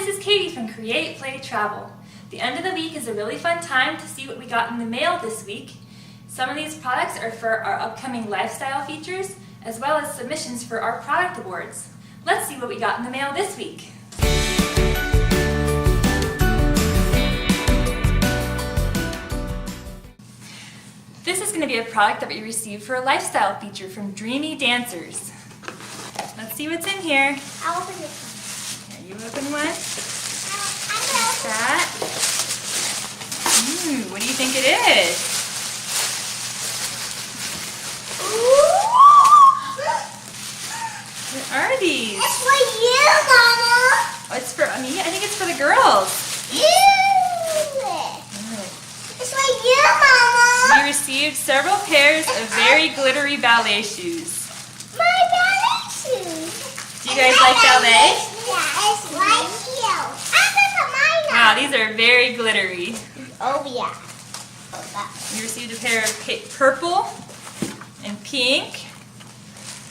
this is Katie from Create, Play, Travel. The end of the week is a really fun time to see what we got in the mail this week. Some of these products are for our upcoming lifestyle features, as well as submissions for our product awards. Let's see what we got in the mail this week. This is going to be a product that we received for a lifestyle feature from Dreamy Dancers. Let's see what's in here. I'll open this one. Here, you open one. What's That. What do you think it is? What are these? It's for you, Mama. Oh, it's for me? I think it's for the girls. It's for you, Mama. We received several pairs of very glittery ballet shoes. My ballet shoes. Do you guys like ballet? Yeah, it's like you. I'm going to mine now. Wow, these are very glittery. Oh, yeah. We received a pair of purple and pink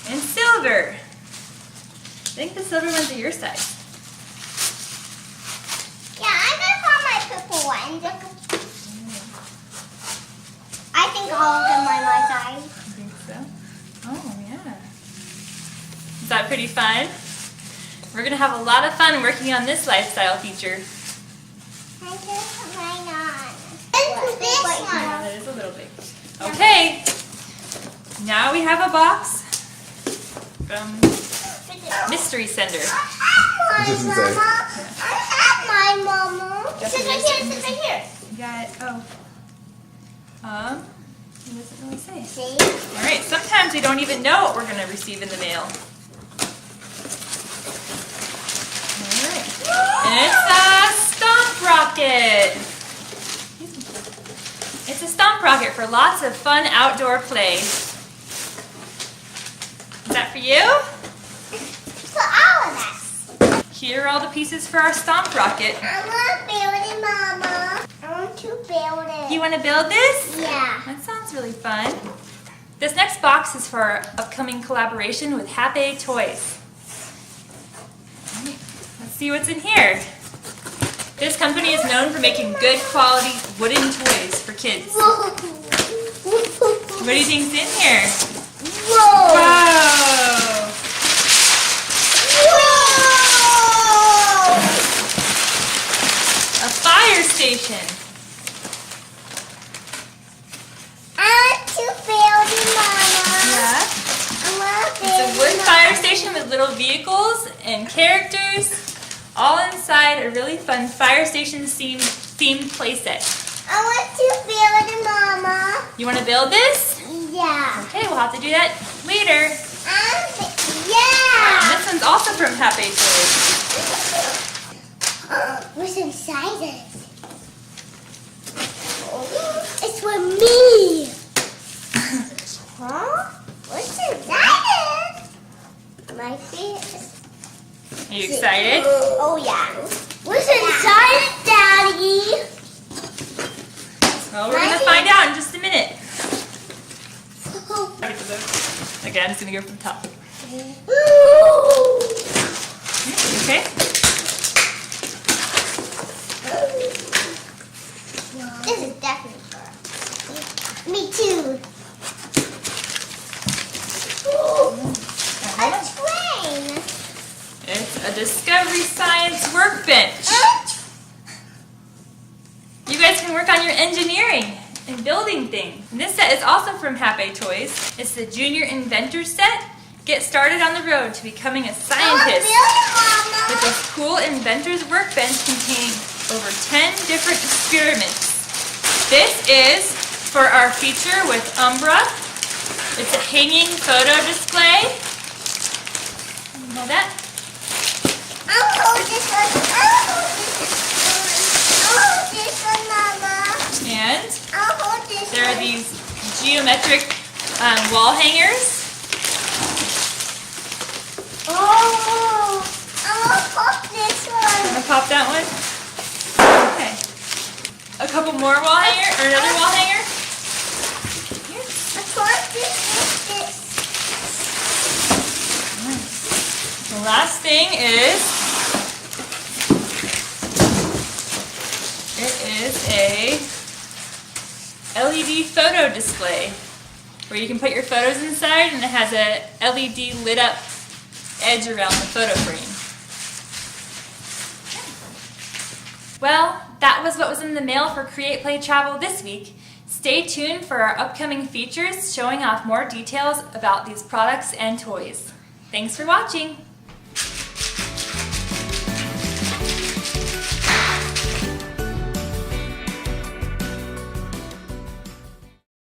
and silver. I think the silver ones are your size. Yeah, I'm going to find my purple one. I think all of them are my size. I think so. Oh, yeah. Is that pretty fun? We're going to have a lot of fun working on this lifestyle feature. I'm going to put mine on. It's this one. Yeah, that is a little big. Okay. Now we have a box from Mystery Sender. I have mine, Mama. I have mine, Mama. That's Sit right here, sit right here. You got it. It doesn't really say. See? All right, sometimes we don't even know what we're going to receive in the mail. All right. And it's a stomp rocket. It's a stomp rocket for lots of fun outdoor play. Is that for you? For all of us. Here are all the pieces for our stomp rocket. I want to build it, Mama. I want to build it. You want to build this? Yeah. That sounds really fun. This next box is for our upcoming collaboration with Happy Toys. Let's see what's in here. This company is known for making good quality wooden toys for kids. What do you think's in here? Whoa. Wow! Whoa. A fire station. I want to build it, Mama. Yeah. I want to It's build a wooden it, fire station with little vehicles and characters, all inside a really fun fire station themed playset. I want to build it, Mama. You want to build this? Yeah. Okay, we'll have to do that later. Yeah. And this one's also from Happy Toys. What's inside it? It's for me. Huh? What's inside it? My face. Are you excited? Oh, yeah. What's inside it, Daddy? Well, we're going to find out in just a minute. Okay, I'm just going to go from the top. Okay? This is definitely for us. Me too. A train. It's a Discovery Science workbench. You guys can work on your engineering and building things. And this set is also from Happy Toys. It's the Junior Inventor set. Get started on the road to becoming a scientist with this cool inventor's workbench containing over 10 different experiments. This is for our feature with Umbra. It's a hanging photo display. Hold that. I'll hold this one. I'll hold this one, Mama. And I'll hold this there are one. these geometric wall hangers. Oh, I want to pop this one. I'm gonna pop that one. Okay. A couple more wall hanger or another wall hanger. Here. I put this. The last thing is is a LED photo display where you can put your photos inside, and it has a LED lit up edge around the photo frame. Well, that was what was in the mail for Create Play Travel this week. Stay tuned for our upcoming features showing off more details about these products and toys. Thanks for watching!